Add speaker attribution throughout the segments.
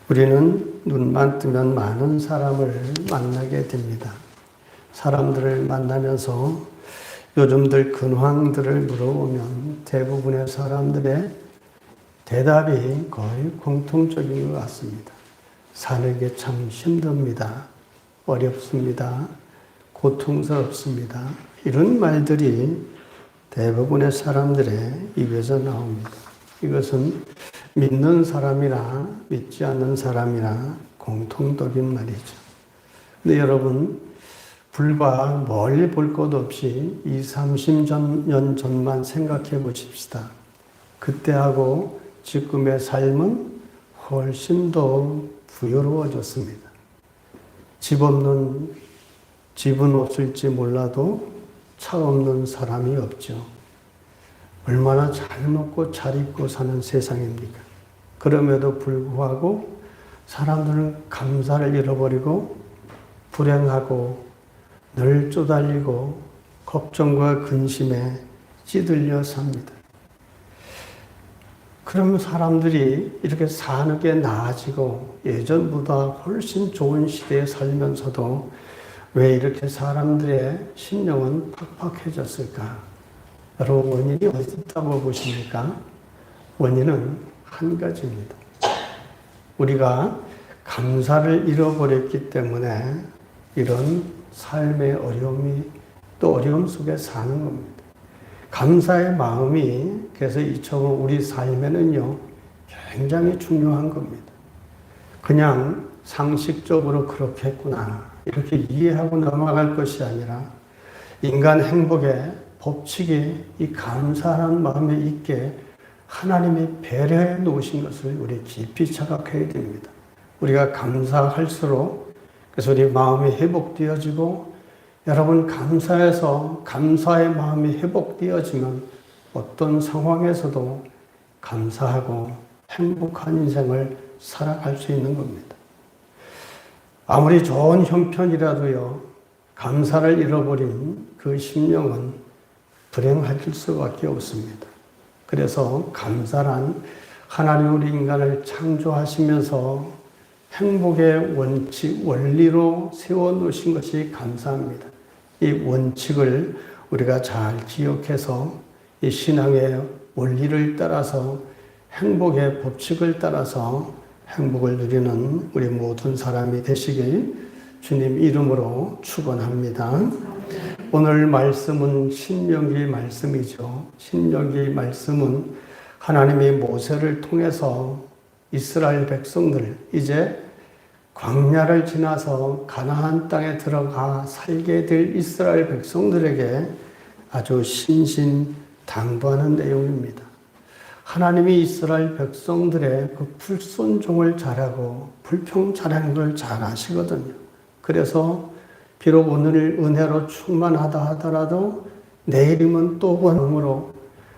Speaker 1: 우리는 눈만 뜨면 많은 사람을 만나게 됩니다. 사람들을 만나면서 요즘들 근황들을 물어보면 대부분의 사람들의 대답이 거의 공통적인 것 같습니다. 사는 게 참 힘듭니다. 어렵습니다. 고통스럽습니다. 이런 말들이 대부분의 사람들의 입에서 나옵니다. 이것은 믿는 사람이나 믿지 않는 사람이나 공통적인 말이죠. 근데 여러분, 불과 멀리 볼 것 없이 30년 전만 생각해 보십시다. 그때하고 지금의 삶은 훨씬 더 부유로워졌습니다. 집은 없을지 몰라도 차 없는 사람이 없죠. 얼마나 잘 먹고 잘 입고 사는 세상입니까? 그럼에도 불구하고 사람들은 감사를 잃어버리고 불행하고 늘 쪼달리고 걱정과 근심에 찌들려 삽니다. 그러면 사람들이 이렇게 사는 게 나아지고 예전보다 훨씬 좋은 시대에 살면서도 왜 이렇게 사람들의 심령은 팍팍해졌을까? 여러분, 원인이 어디 있다고 보십니까? 원인은 한 가지입니다. 우리가 감사를 잃어버렸기 때문에 이런 삶의 어려움이 또 어려움 속에 사는 겁니다. 감사의 마음이 그래서 이처럼 우리 삶에는요 굉장히 중요한 겁니다. 그냥 상식적으로 그렇게 했구나 이렇게 이해하고 넘어갈 것이 아니라 인간 행복의 법칙이 이 감사하는 마음에 있게 하나님이 배려해 놓으신 것을 우리 깊이 자각해야 됩니다. 우리가 감사할수록 그래서 우리 마음이 회복되어지고 여러분 감사해서 감사의 마음이 회복되어지면 어떤 상황에서도 감사하고 행복한 인생을 살아갈 수 있는 겁니다. 아무리 좋은 형편이라도요 감사를 잃어버린 그 심령은 불행할 수밖에 없습니다. 그래서 감사란 하나님 우리 인간을 창조하시면서 행복의 원칙, 원리로 세워놓으신 것이 감사합니다. 이 원칙을 우리가 잘 기억해서 이 신앙의 원리를 따라서 행복의 법칙을 따라서 행복을 누리는 우리 모든 사람이 되시길 주님 이름으로 축원합니다. 오늘 말씀은 신명기 말씀이죠. 신명기 말씀은 하나님이 모세를 통해서 이스라엘 백성들 이제 광야를 지나서 가나안 땅에 들어가 살게 될 이스라엘 백성들에게 아주 신신당부하는 내용입니다. 하나님이 이스라엘 백성들의 그 불순종을 잘하고 불평잘하는 걸 잘 아시거든요. 그래서 비록 오늘 은혜로 충만하다 하더라도 내일이면 또 원음으로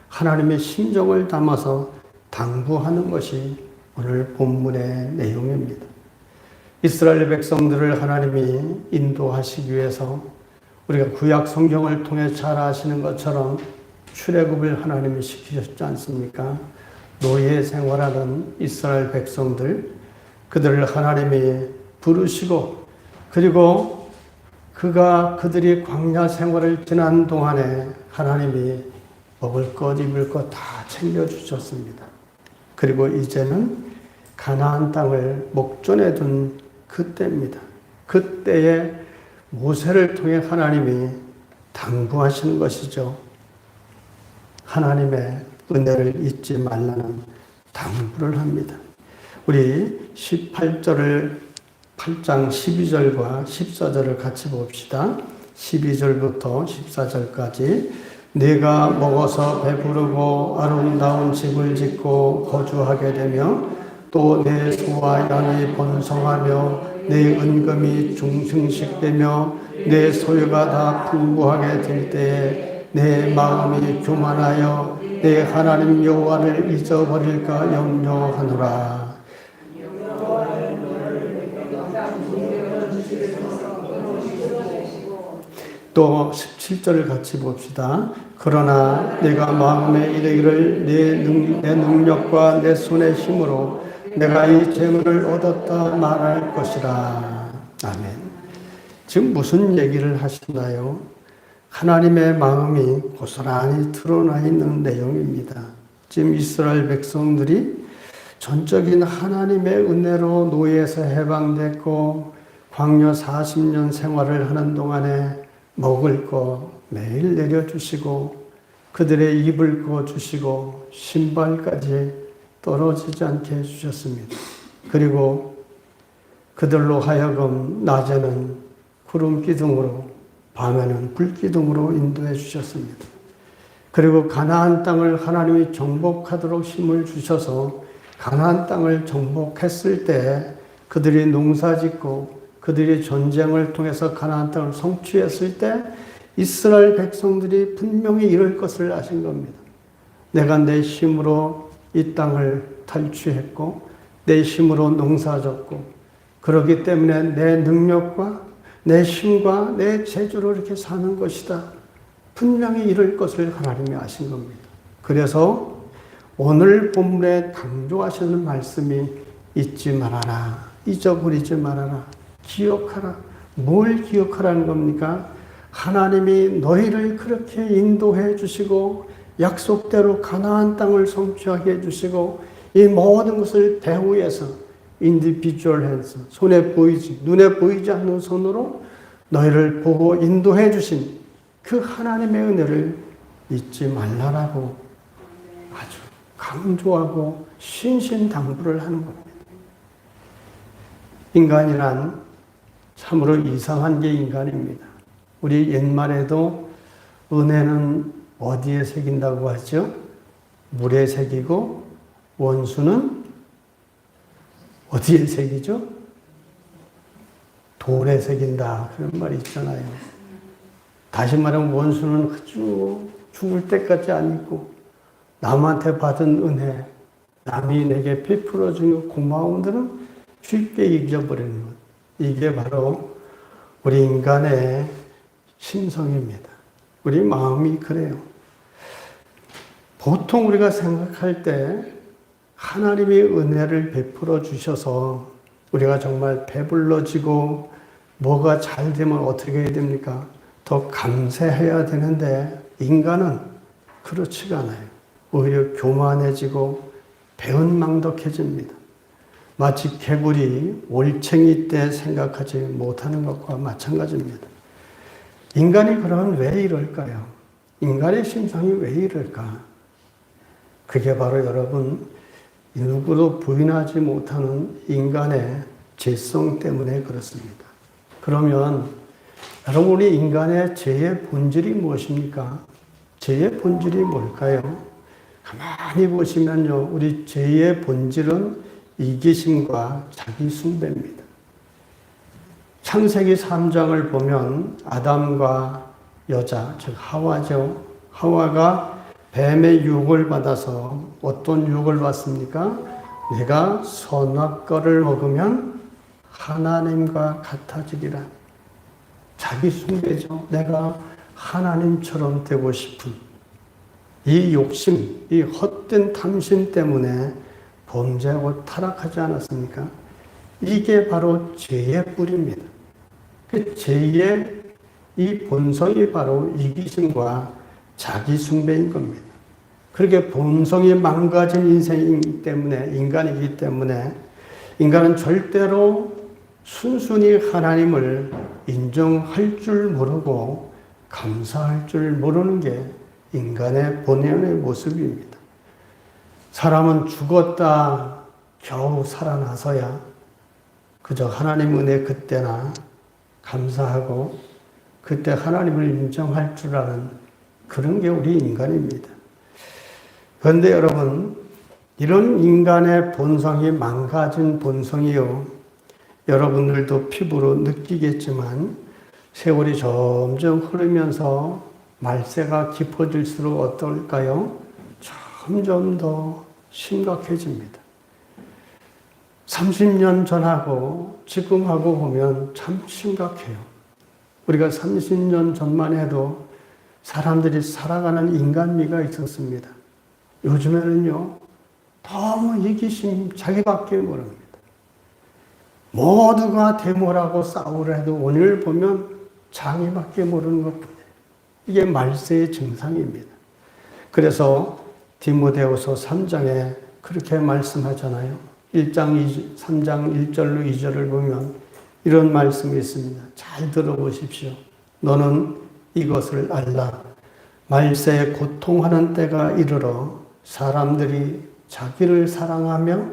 Speaker 1: 하나님의 심정을 담아서 당부하는 것이 오늘 본문의 내용입니다. 이스라엘 백성들을 하나님이 인도하시기 위해서 우리가 구약 성경을 통해 잘 아시는 것처럼 출애굽을 하나님이 시키셨지 않습니까? 노예 생활하는 이스라엘 백성들, 그들을 하나님이 부르시고 그리고 그들이 광야 생활을 지난 동안에 하나님이 먹을 것, 입을 것 다 챙겨주셨습니다. 그리고 이제는 가나안 땅을 목전에 둔 그때입니다. 그때에 모세를 통해 하나님이 당부하시는 것이죠. 하나님의 은혜를 잊지 말라는 당부를 합니다. 우리 18장 12절과 14절을 같이 봅시다. 12절부터 14절까지 내가 먹어서 배부르고 아름다운 집을 짓고 거주하게 되며 또 내 소와 양이 번성하며 내 은금이 중승식되며 내 소유가 다 풍부하게 될 때에 내 마음이 교만하여 내 하나님 여호와를 잊어버릴까 염려하노라. 또 17절을 같이 봅시다. 그러나 내가 마음에 이르기를 내 능력과 내 손의 힘으로 내가 이 재물을 얻었다 말할 것이라. 아멘. 지금 무슨 얘기를 하시나요? 하나님의 마음이 고스란히 드러나 있는 내용입니다. 지금 이스라엘 백성들이 전적인 하나님의 은혜로 노예에서 해방됐고 광야 40년 생활을 하는 동안에 먹을 거 매일 내려주시고 그들의 입을 그어주시고 신발까지 떨어지지 않게 해주셨습니다. 그리고 그들로 하여금 낮에는 구름 기둥으로 밤에는 불 기둥으로 인도해 주셨습니다. 그리고 가나안 땅을 하나님이 정복하도록 힘을 주셔서 가나안 땅을 정복했을 때 그들이 농사짓고 그들이 전쟁을 통해서 가나안 땅을 성취했을 때 이스라엘 백성들이 분명히 이럴 것을 아신 겁니다. 내가 내 힘으로 이 땅을 탈취했고 내 힘으로 농사졌고 그렇기 때문에 내 능력과 내 힘과 내 재주로 이렇게 사는 것이다. 분명히 이럴 것을 하나님이 아신 겁니다. 그래서 오늘 본문에 강조하시는 말씀이 잊지 말아라. 잊어버리지 말아라. 기억하라. 뭘 기억하라는 겁니까? 하나님이 너희를 그렇게 인도해 주시고 약속대로 가나안 땅을 성취하게 해 주시고 이 모든 것을 배후에서 individual hands, 손에 보이지 눈에 보이지 않는 손으로 너희를 보고 인도해 주신 그 하나님의 은혜를 잊지 말라라고 아주 강조하고 신신당부를 하는 겁니다. 인간이란 참으로 이상한 게 인간입니다. 우리 옛말에도 은혜는 어디에 새긴다고 하죠? 물에 새기고 원수는 어디에 새기죠? 돌에 새긴다. 그런 말이 있잖아요. 다시 말하면 원수는 아주 죽을 때까지 안 잊고 남한테 받은 은혜, 남이 내게 베풀어준 고마움들은 쉽게 잊어버리는 것. 이게 바로 우리 인간의 심성입니다. 우리 마음이 그래요. 보통 우리가 생각할 때 하나님이 은혜를 베풀어 주셔서 우리가 정말 배불러지고 뭐가 잘 되면 어떻게 해야 됩니까? 더 감사해야 되는데 인간은 그렇지가 않아요. 오히려 교만해지고 배은망덕해집니다. 마치 개구리 올챙이 때 생각하지 못하는 것과 마찬가지입니다. 인간이 그러면 왜 이럴까요? 인간의 심성이 왜 이럴까? 그게 바로 여러분 누구도 부인하지 못하는 인간의 죄성 때문에 그렇습니다. 그러면 여러분 우리 인간의 죄의 본질이 무엇입니까? 죄의 본질이 뭘까요? 가만히 보시면요. 우리 죄의 본질은 이기심과 자기 숭배입니다. 창세기 3장을 보면 아담과 여자, 즉 하와죠. 하와가 뱀의 유혹을 받아서 어떤 유혹을 받습니까? 내가 선악과를 먹으면 하나님과 같아지리라. 자기 숭배죠. 내가 하나님처럼 되고 싶은 이 욕심, 이 헛된 탐심 때문에 범죄하고 타락하지 않았습니까? 이게 바로 죄의 뿌리입니다. 그 죄의 이 본성이 바로 이기심과 자기 숭배인 겁니다. 그렇게 본성이 망가진 인생이기 때문에, 인간이기 때문에 인간은 절대로 순순히 하나님을 인정할 줄 모르고 감사할 줄 모르는 게 인간의 본연의 모습입니다. 사람은 죽었다 겨우 살아나서야 그저 하나님 은혜 그때나 감사하고 그때 하나님을 인정할 줄 아는 그런 게 우리 인간입니다. 그런데 여러분, 이런 인간의 본성이 망가진 본성이요. 여러분들도 피부로 느끼겠지만 세월이 점점 흐르면서 말세가 깊어질수록 어떨까요? 점점 더 심각해집니다. 30년 전하고 지금하고 보면 참 심각해요. 우리가 30년 전만 해도 사람들이 살아가는 인간미가 있었습니다. 요즘에는요, 너무 이기심 자기밖에 모릅니다. 모두가 데모라고 싸우려 해도 오늘 보면 자기밖에 모르는 것뿐이에요. 이게 말세의 증상입니다. 그래서 디모데후서 3장에 그렇게 말씀하잖아요. 1장 3장 1절로 2절을 보면 이런 말씀이 있습니다. 잘 들어보십시오. 너는 이것을 알라. 말세에 고통하는 때가 이르러 사람들이 자기를 사랑하며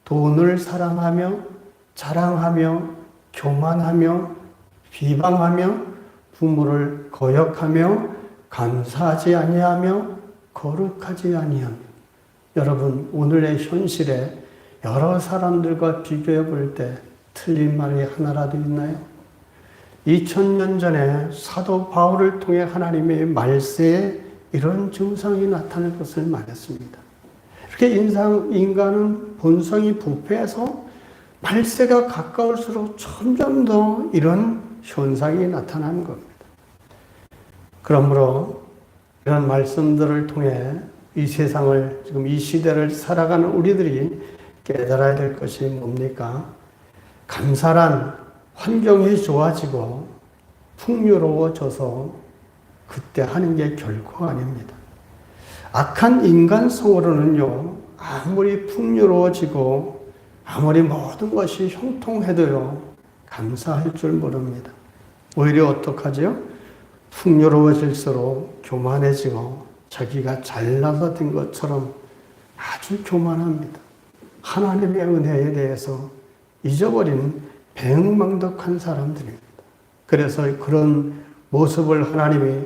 Speaker 1: 돈을 사랑하며 자랑하며 교만하며 비방하며 부모를 거역하며 감사하지 아니하며 거룩하지 아니하며. 여러분, 오늘의 현실에 여러 사람들과 비교해 볼 때 틀린 말이 하나라도 있나요? 2000년 전에 사도 바울을 통해 하나님의 말세에 이런 증상이 나타날 것을 말했습니다. 이렇게 인간은 본성이 부패해서 말세가 가까울수록 점점 더 이런 현상이 나타나는 겁니다. 그러므로 이런 말씀들을 통해 이 세상을, 지금 이 시대를 살아가는 우리들이 깨달아야 될 것이 뭡니까? 감사란 환경이 좋아지고 풍요로워져서 그때 하는 게 결코 아닙니다. 악한 인간성으로는요, 아무리 풍요로워지고 아무리 모든 것이 형통해도요, 감사할 줄 모릅니다. 오히려 어떡하죠? 풍요로워질수록 교만해지고 자기가 잘나서 된 것처럼 아주 교만합니다. 하나님의 은혜에 대해서 잊어버린 배은망덕한 사람들입니다. 그래서 그런 모습을 하나님이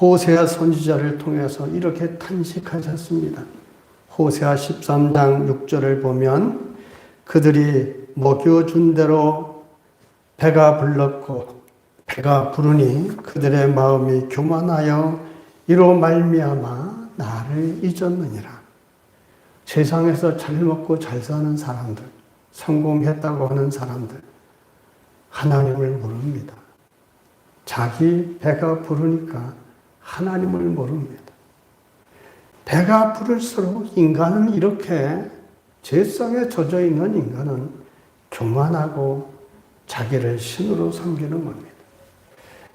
Speaker 1: 호세아 선지자를 통해서 이렇게 탄식하셨습니다. 호세아 13장 6절을 보면 그들이 먹여준 대로 배가 불렀고 배가 부르니 그들의 마음이 교만하여 이로 말미암아 나를 잊었느니라. 세상에서 잘 먹고 잘 사는 사람들, 성공했다고 하는 사람들, 하나님을 모릅니다. 자기 배가 부르니까 하나님을 모릅니다. 배가 부를수록 인간은 이렇게 죄성에 젖어 있는 인간은 교만하고 자기를 신으로 섬기는 겁니다.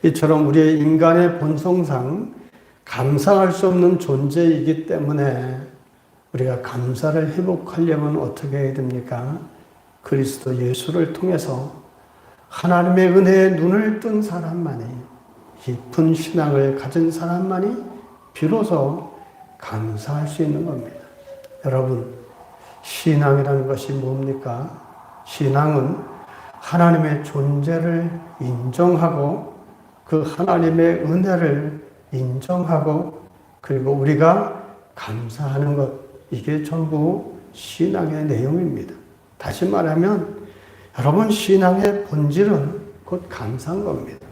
Speaker 1: 이처럼 우리의 인간의 본성상 감사할 수 없는 존재이기 때문에 우리가 감사를 회복하려면 어떻게 해야 됩니까? 그리스도 예수를 통해서 하나님의 은혜에 눈을 뜬 사람만이, 깊은 신앙을 가진 사람만이 비로소 감사할 수 있는 겁니다. 여러분, 신앙이라는 것이 뭡니까? 신앙은 하나님의 존재를 인정하고 그 하나님의 은혜를 인정하고 그리고 우리가 감사하는 것, 이게 전부 신앙의 내용입니다. 다시 말하면 여러분, 신앙의 본질은 곧 감사한 겁니다.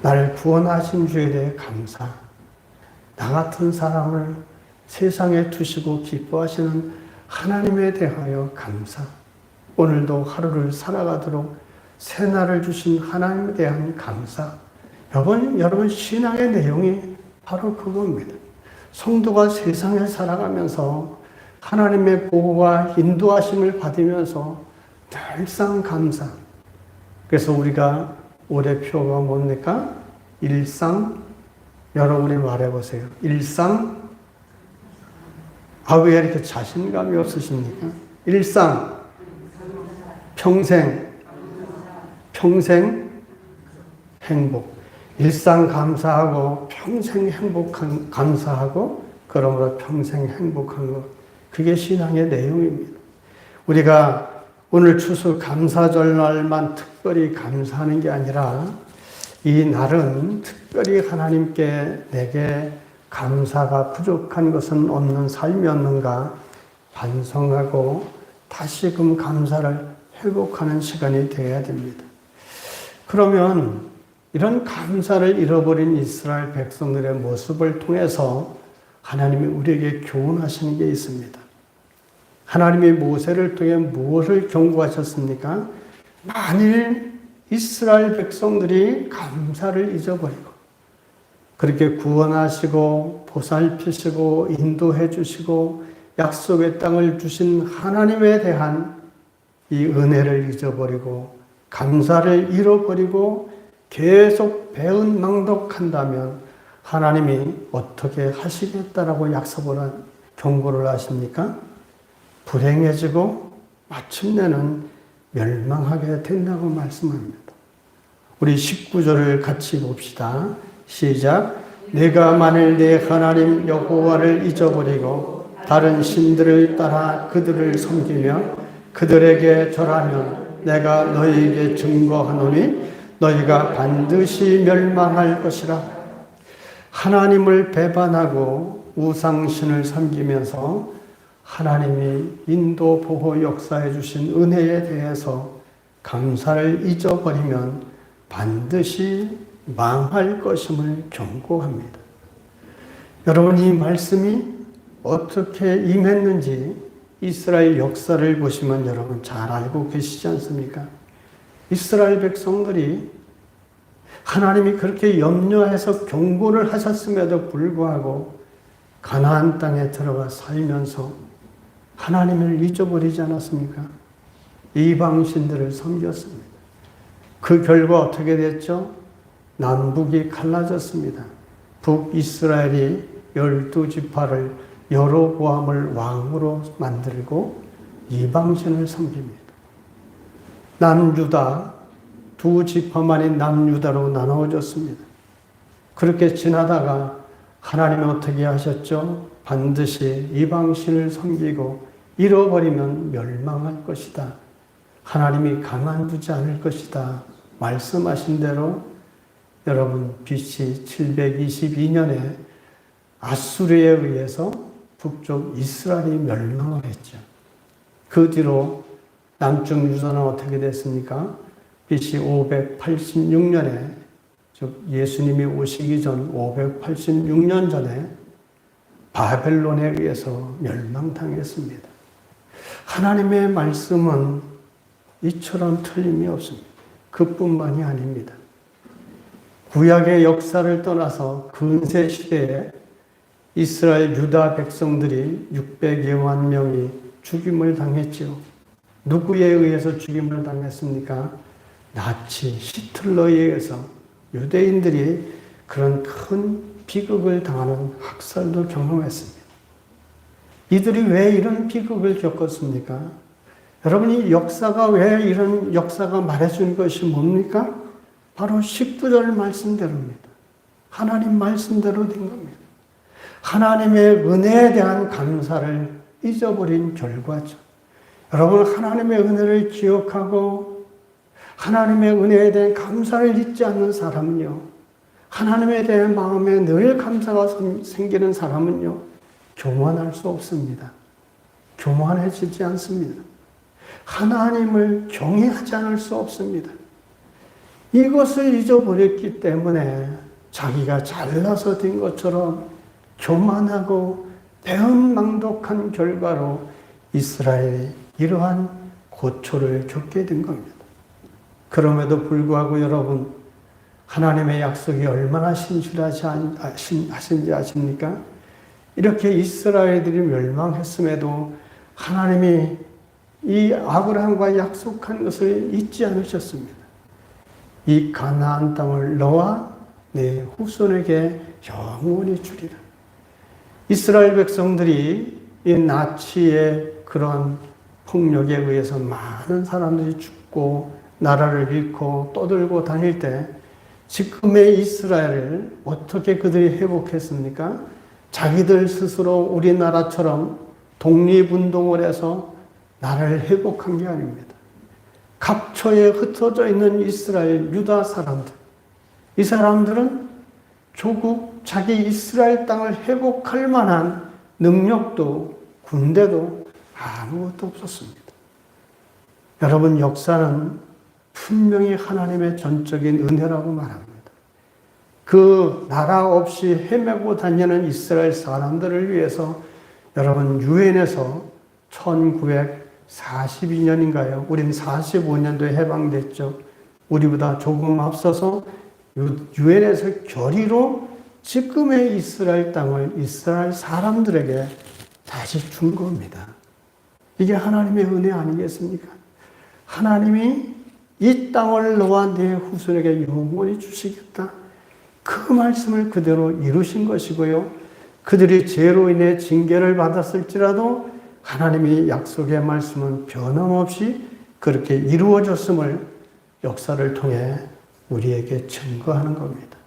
Speaker 1: 나를 구원하신 주에 대해 감사, 나 같은 사람을 세상에 두시고 기뻐하시는 하나님에 대하여 감사, 오늘도 하루를 살아가도록 새날을 주신 하나님에 대한 감사. 여러분 신앙의 내용이 바로 그겁니다. 성도가 세상을 살아가면서 하나님의 보호와 인도하심을 받으면서 늘상 감사. 그래서 우리가 올해 표가 뭡니까? 일상. 여러분이 말해보세요. 일상. 왜 이렇게 자신감이 없으십니까? 일상. 평생 행복. 일상 감사하고 평생 감사하고 그러므로 평생 행복한 것. 그게 신앙의 내용입니다. 우리가 오늘 추수 감사절 날만 특별히 감사하는 게 아니라 이 날은 특별히 하나님께 내게 감사가 부족한 것은 없는 삶이었는가 반성하고 다시금 감사를 회복하는 시간이 되어야 됩니다. 그러면 이런 감사를 잃어버린 이스라엘 백성들의 모습을 통해서 하나님이 우리에게 교훈하시는 게 있습니다. 하나님이 모세를 통해 무엇을 경고하셨습니까? 만일 이스라엘 백성들이 감사를 잊어버리고 그렇게 구원하시고 보살피시고 인도해 주시고 약속의 땅을 주신 하나님에 대한 이 은혜를 잊어버리고 감사를 잃어버리고 계속 배은망덕한다면 하나님이 어떻게 하시겠다라고 약속을 경고를 하십니까? 불행해지고 마침내는 멸망하게 된다고 말씀합니다. 우리 19절을 같이 봅시다. 시작. 내가 만일 내 하나님 여호와를 잊어버리고 다른 신들을 따라 그들을 섬기며 그들에게 절하면 내가 너희에게 증거하노니 너희가 반드시 멸망할 것이라. 하나님을 배반하고 우상신을 섬기면서 하나님이 인도 보호 역사해 주신 은혜에 대해서 감사를 잊어버리면 반드시 망할 것임을 경고합니다. 여러분, 이 말씀이 어떻게 임했는지 이스라엘 역사를 보시면 여러분 잘 알고 계시지 않습니까? 이스라엘 백성들이 하나님이 그렇게 염려해서 경고를 하셨음에도 불구하고 가나안 땅에 들어가 살면서 하나님을 잊어버리지 않았습니까? 이방신들을 섬겼습니다. 그 결과 어떻게 됐죠? 남북이 갈라졌습니다. 북이스라엘이 12지파를 여로보암을 왕으로 만들고 이방신을 섬깁니다. 남유다, 2지파만이 남유다로 나누어졌습니다. 그렇게 지나다가 하나님은 어떻게 하셨죠? 반드시 이방신을 섬기고 잃어버리면 멸망할 것이다. 하나님이 가만두지 않을 것이다. 말씀하신 대로 여러분 BC 722년에 아수르에 의해서 북쪽 이스라엘이 멸망을 했죠. 그 뒤로 남쪽 유다는 어떻게 됐습니까? BC 586년에 즉 예수님이 오시기 전 586년 전에 바벨론에 의해서 멸망당했습니다. 하나님의 말씀은 이처럼 틀림이 없습니다. 그뿐만이 아닙니다. 구약의 역사를 떠나서 근세 시대에 이스라엘 유다 백성들이 600여만 명이 죽임을 당했지요. 누구에 의해서 죽임을 당했습니까? 나치 히틀러에 의해서 유대인들이 그런 큰 비극을 당하는 학살도 경험했습니다. 이들이 왜 이런 비극을 겪었습니까? 여러분이 역사가 왜 이런 역사가 말해준 것이 뭡니까? 바로 19절 말씀대로입니다. 하나님 말씀대로 된 겁니다. 하나님의 은혜에 대한 감사를 잊어버린 결과죠. 여러분, 하나님의 은혜를 기억하고 하나님의 은혜에 대한 감사를 잊지 않는 사람은요, 하나님에 대한 마음에 늘 감사가 생기는 사람은요, 교만할 수 없습니다. 교만해지지 않습니다. 하나님을 경외하지 않을 수 없습니다. 이것을 잊어버렸기 때문에 자기가 잘나서 된 것처럼 교만하고 배은망덕한 결과로 이스라엘이 이러한 고초를 겪게 된 겁니다. 그럼에도 불구하고 여러분, 하나님의 약속이 얼마나 신실하신지 아십니까? 이렇게 이스라엘들이 멸망했음에도 하나님이 이 아브라함과 약속한 것을 잊지 않으셨습니다. 이 가나안 땅을 너와 내 후손에게 영원히 주리라. 이스라엘 백성들이 이 나치의 그런 폭력에 의해서 많은 사람들이 죽고 나라를 잃고 떠들고 다닐 때 지금의 이스라엘을 어떻게 그들이 회복했습니까? 자기들 스스로 우리나라처럼 독립운동을 해서 나라를 회복한 게 아닙니다. 각처에 흩어져 있는 이스라엘 유다 사람들, 이 사람들은 조국 자기 이스라엘 땅을 회복할 만한 능력도 군대도 아무것도 없었습니다. 여러분, 역사는 분명히 하나님의 전적인 은혜라고 말합니다. 그 나라 없이 헤매고 다니는 이스라엘 사람들을 위해서 여러분 유엔에서 1942년인가요? 우린 45년도에 해방됐죠. 우리보다 조금 앞서서 유엔에서 결의로 지금의 이스라엘 땅을 이스라엘 사람들에게 다시 준 겁니다. 이게 하나님의 은혜 아니겠습니까? 하나님이 이 땅을 너와 네 후손에게 영원히 주시겠다. 그 말씀을 그대로 이루신 것이고요. 그들이 죄로 인해 징계를 받았을지라도 하나님의 약속의 말씀은 변함없이 그렇게 이루어졌음을 역사를 통해 우리에게 증거하는 겁니다.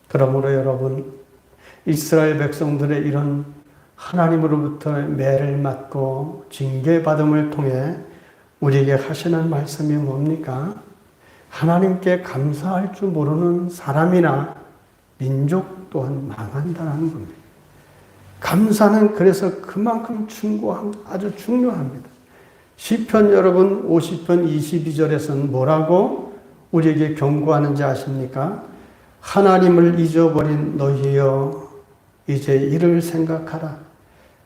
Speaker 1: 그러므로 여러분, 이스라엘 백성들의 이런 하나님으로부터 매를 맞고 징계받음을 통해 우리에게 하시는 말씀이 뭡니까? 하나님께 감사할 줄 모르는 사람이나 민족 또한 망한다는 겁니다. 감사는 그래서 그만큼 아주 중요합니다. 시편 여러분 50편 22절에서는 뭐라고 우리에게 경고하는지 아십니까? 하나님을 잊어버린 너희여 이제 이를 생각하라.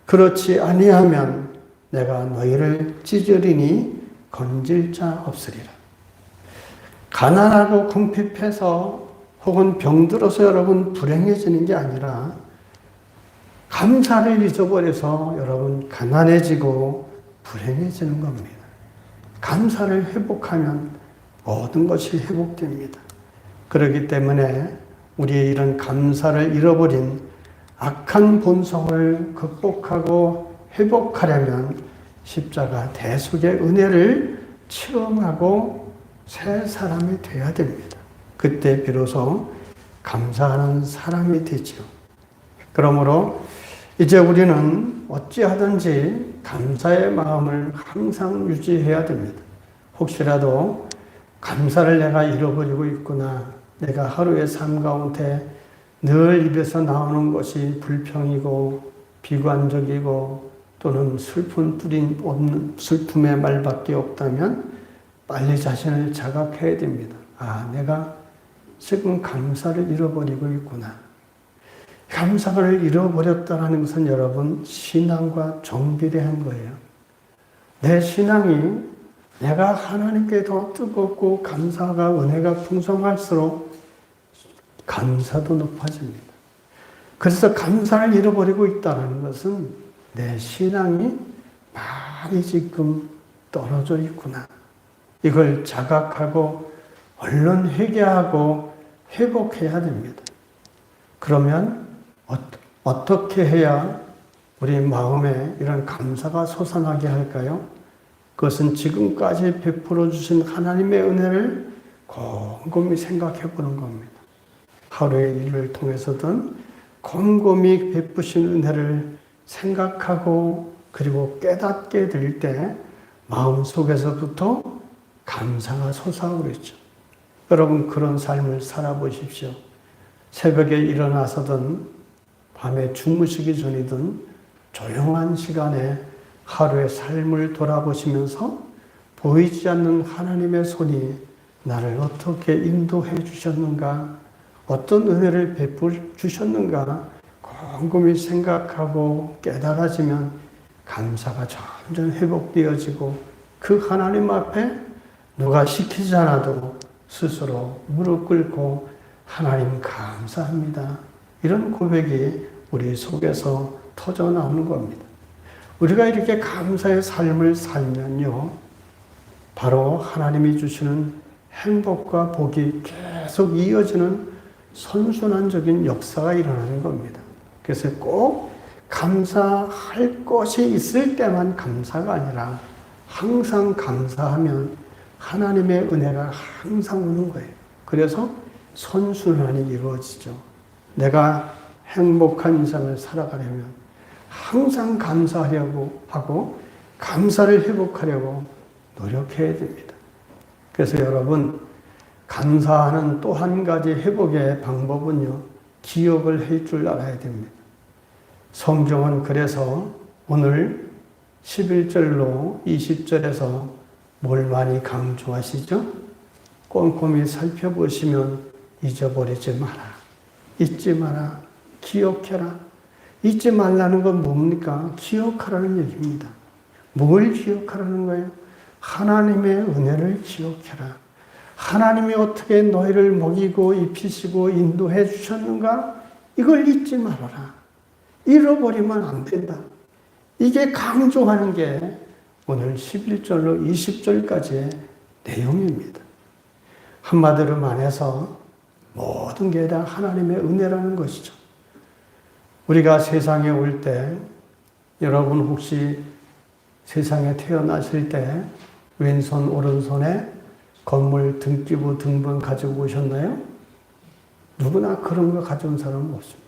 Speaker 1: 그렇지 아니하면 내가 너희를 찢으리니 건질 자 없으리라. 가난하고 궁핍해서 혹은 병들어서 여러분 불행해지는 게 아니라 감사를 잊어버려서 여러분 가난해지고 불행해지는 겁니다. 감사를 회복하면 모든 것이 회복됩니다. 그렇기 때문에 우리의 이런 감사를 잃어버린 악한 본성을 극복하고 회복하려면 십자가 대속의 은혜를 체험하고 새 사람이 되어야 됩니다. 그때 비로소 감사하는 사람이 되죠. 그러므로 이제 우리는 어찌하든지 감사의 마음을 항상 유지해야 됩니다. 혹시라도 감사를 내가 잃어버리고 있구나. 내가 하루의 삶 가운데 늘 입에서 나오는 것이 불평이고 비관적이고 또는 슬픔의 말밖에 없다면 빨리 자신을 자각해야 됩니다. 아, 내가 지금 감사를 잃어버리고 있구나. 감사를 잃어버렸다는 것은 여러분 신앙과 정비례한 거예요. 내 신앙이 내가 하나님께 더 뜨겁고 감사가 은혜가 풍성할수록 감사도 높아집니다. 그래서 감사를 잃어버리고 있다는 것은 내 신앙이 많이 지금 떨어져 있구나. 이걸 자각하고 얼른 회개하고 회복해야 됩니다. 그러면 어떻게 해야 우리 마음에 이런 감사가 솟아나게 할까요? 그것은 지금까지 베풀어 주신 하나님의 은혜를 곰곰이 생각해 보는 겁니다. 하루의 일을 통해서든 곰곰이 베푸신 은혜를 생각하고 그리고 깨닫게 될 때 마음속에서부터 감사가 솟아오르죠. 여러분 그런 삶을 살아보십시오. 새벽에 일어나서든 밤에 주무시기 전이든 조용한 시간에 하루의 삶을 돌아보시면서 보이지 않는 하나님의 손이 나를 어떻게 인도해 주셨는가, 어떤 은혜를 베풀어 주셨는가 곰곰이 생각하고 깨달아지면 감사가 점점 회복되어지고 그 하나님 앞에 누가 시키지 않아도 스스로 무릎 꿇고 하나님 감사합니다. 이런 고백이 우리 속에서 터져 나오는 겁니다. 우리가 이렇게 감사의 삶을 살면요, 바로 하나님이 주시는 행복과 복이 계속 이어지는 선순환적인 역사가 일어나는 겁니다. 그래서 꼭 감사할 것이 있을 때만 감사가 아니라 항상 감사하면 하나님의 은혜가 항상 오는 거예요. 그래서 선순환이 이루어지죠. 내가 행복한 인생을 살아가려면 항상 감사하려고 하고 감사를 회복하려고 노력해야 됩니다. 그래서 여러분, 감사하는 또 한 가지 회복의 방법은요, 기억을 할 줄 알아야 됩니다. 성경은 그래서 오늘 11절로 20절에서 뭘 많이 강조하시죠? 꼼꼼히 살펴보시면 잊어버리지 마라. 잊지 마라. 기억해라. 잊지 말라는 건 뭡니까? 기억하라는 얘기입니다. 뭘 기억하라는 거예요? 하나님의 은혜를 기억해라. 하나님이 어떻게 너희를 먹이고 입히시고 인도해 주셨는가? 이걸 잊지 말아라. 잃어버리면 안 된다. 이게 강조하는 게 오늘 11절로 20절까지의 내용입니다. 한마디로 말해서 모든 게 다 하나님의 은혜라는 것이죠. 우리가 세상에 올 때, 여러분 혹시 세상에 태어나실 때 왼손 오른손에 건물 등기부 등본 가지고 오셨나요? 누구나 그런 거 가져온 사람은 없습니다.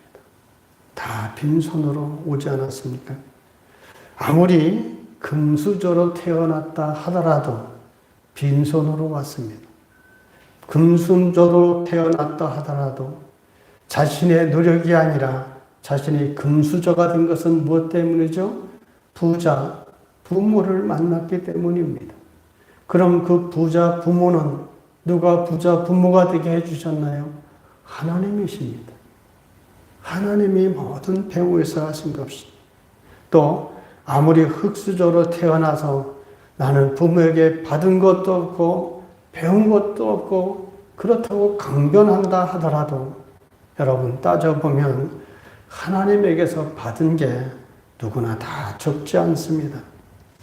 Speaker 1: 다 빈손으로 오지 않았습니까? 아무리 금수저로 태어났다 하더라도 빈손으로 왔습니다. 금수저로 태어났다 하더라도 자신의 노력이 아니라 자신이 금수저가 된 것은 무엇 때문이죠? 부자, 부모를 만났기 때문입니다. 그럼 그 부자 부모는 누가 부자 부모가 되게 해주셨나요? 하나님이십니다. 하나님이 모든 배후에서 하신 것입니다. 또 아무리 흙수저로 태어나서 나는 부모에게 받은 것도 없고 배운 것도 없고 그렇다고 강변한다 하더라도 여러분 따져보면 하나님에게서 받은 게 누구나 다 적지 않습니다.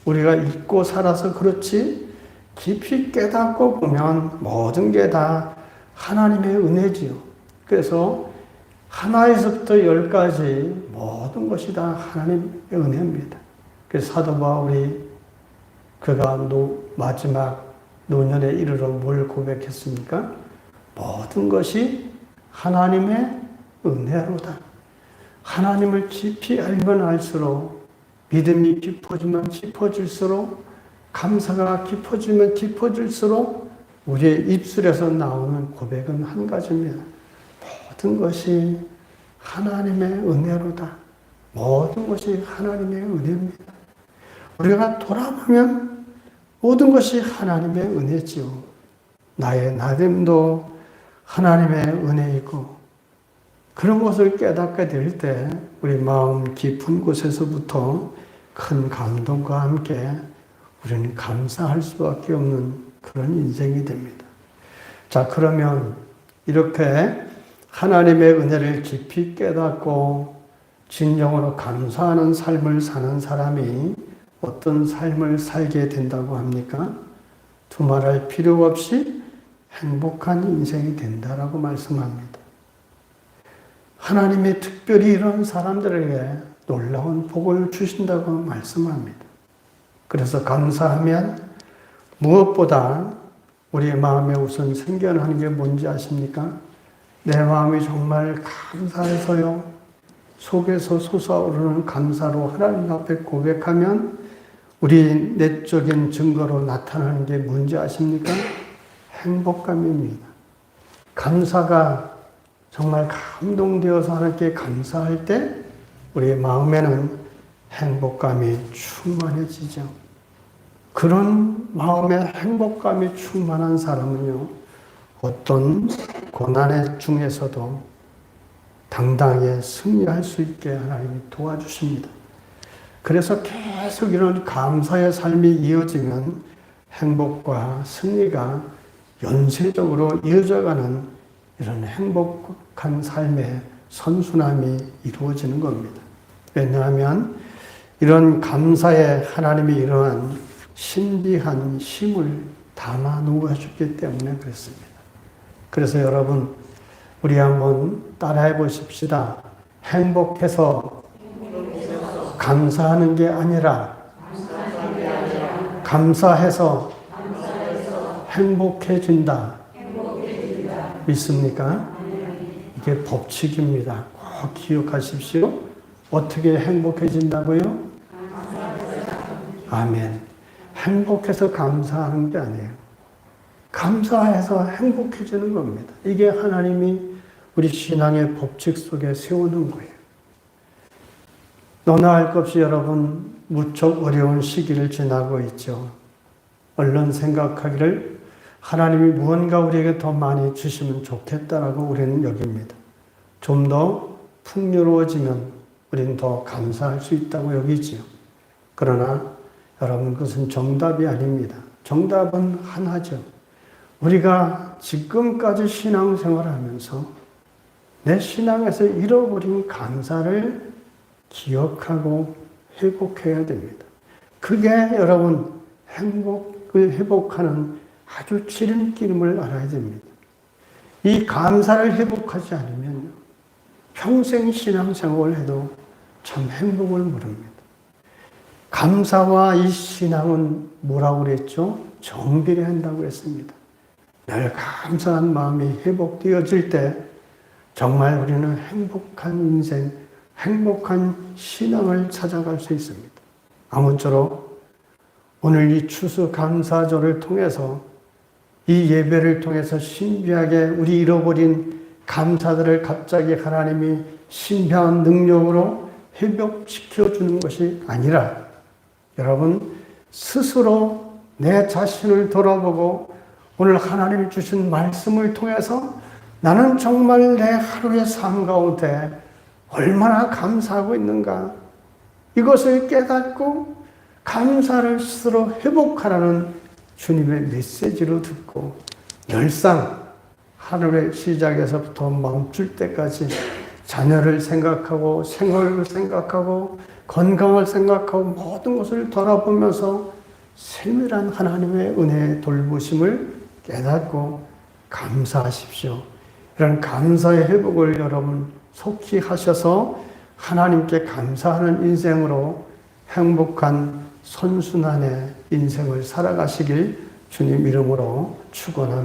Speaker 1: 우리가 잊고 살아서 그렇지 깊이 깨닫고 보면 모든 게 다 하나님의 은혜지요. 그래서 하나에서부터 10까지 모든 것이 다 하나님의 은혜입니다. 그래서 사도 바울이 그가 마지막 노년에 이르러 뭘 고백했습니까? 모든 것이 하나님의 은혜로다. 하나님을 깊이 알면 알수록 믿음이 깊어지면 깊어질수록 감사가 깊어지면 깊어질수록 우리의 입술에서 나오는 고백은 한 가지입니다. 모든 것이 하나님의 은혜로다. 모든 것이 하나님의 은혜입니다. 우리가 돌아보면 모든 것이 하나님의 은혜지요. 나의 나됨도 하나님의 은혜이고 그런 것을 깨닫게 될 때 우리 마음 깊은 곳에서부터 큰 감동과 함께 우리는 감사할 수밖에 없는 그런 인생이 됩니다. 자, 그러면 이렇게 하나님의 은혜를 깊이 깨닫고 진정으로 감사하는 삶을 사는 사람이 어떤 삶을 살게 된다고 합니까? 두말할 필요 없이 행복한 인생이 된다라고 말씀합니다. 하나님이 특별히 이런 사람들에게 놀라운 복을 주신다고 말씀합니다. 그래서 감사하면 무엇보다 우리의 마음에 우선 생겨나는 게 뭔지 아십니까? 내 마음이 정말 감사해서요. 속에서 솟아오르는 감사로 하나님 앞에 고백하면 우리 내적인 증거로 나타나는 게 뭔지 아십니까? 행복감입니다. 감사가 정말 감동되어서 하나님께 감사할 때 우리의 마음에는 행복감이 충만해지죠. 그런 마음에 행복감이 충만한 사람은요, 어떤 고난의 중에서도 당당히 승리할 수 있게 하나님이 도와주십니다. 그래서 계속 이런 감사의 삶이 이어지면 행복과 승리가 연쇄적으로 이어져가는 이런 행복한 삶의 선순환이 이루어지는 겁니다. 왜냐하면 이런 감사에 하나님이 이러한 신비한 힘을 담아 놓으셨기 때문에 그렇습니다. 그래서 여러분, 우리 한번 따라해 보십시다. 행복해서 감사하는 게 아니라 감사해서 행복해진다. 믿습니까? 이게 법칙입니다. 꼭 기억하십시오. 어떻게 행복해진다고요? 아멘. 행복해서 감사하는 게 아니에요. 감사해서 행복해지는 겁니다. 이게 하나님이 우리 신앙의 법칙 속에 세우는 거예요. 너나 할 것 없이 여러분 무척 어려운 시기를 지나고 있죠. 얼른 생각하기를 하나님이 무언가 우리에게 더 많이 주시면 좋겠다라고 우리는 여깁니다. 좀 더 풍요로워지면 우리는 더 감사할 수 있다고 여기지요. 그러나 여러분 그것은 정답이 아닙니다. 정답은 하나죠. 우리가 지금까지 신앙생활을 하면서 내 신앙에서 잃어버린 감사를 기억하고 회복해야 됩니다. 그게 여러분 행복을 회복하는 아주 지름길임을 알아야 됩니다. 이 감사를 회복하지 않으면 평생 신앙생활을 해도 참 행복을 모릅니다. 감사와 이 신앙은 뭐라고 그랬죠? 정비례한다고 했습니다. 늘 감사한 마음이 회복되어질 때 정말 우리는 행복한 인생, 행복한 신앙을 찾아갈 수 있습니다. 아무쪼록 오늘 이 추수감사절을 통해서 이 예배를 통해서 신비하게 우리 잃어버린 감사들을 갑자기 하나님이 신비한 능력으로 회복시켜 주는 것이 아니라 여러분 스스로 내 자신을 돌아보고 오늘 하나님이 주신 말씀을 통해서 나는 정말 내 하루의 삶 가운데 얼마나 감사하고 있는가 이것을 깨닫고 감사를 스스로 회복하라는 주님의 메시지로 듣고 열상 하루의 시작에서부터 멈출 때까지 자녀를 생각하고 생활을 생각하고 건강을 생각하고 모든 것을 돌아보면서 세밀한 하나님의 은혜의 돌보심을 깨닫고 감사하십시오. 이런 감사의 회복을 여러분 속히 하셔서 하나님께 감사하는 인생으로 행복한 선순환의 인생을 살아가시길 주님 이름으로 축원합니다.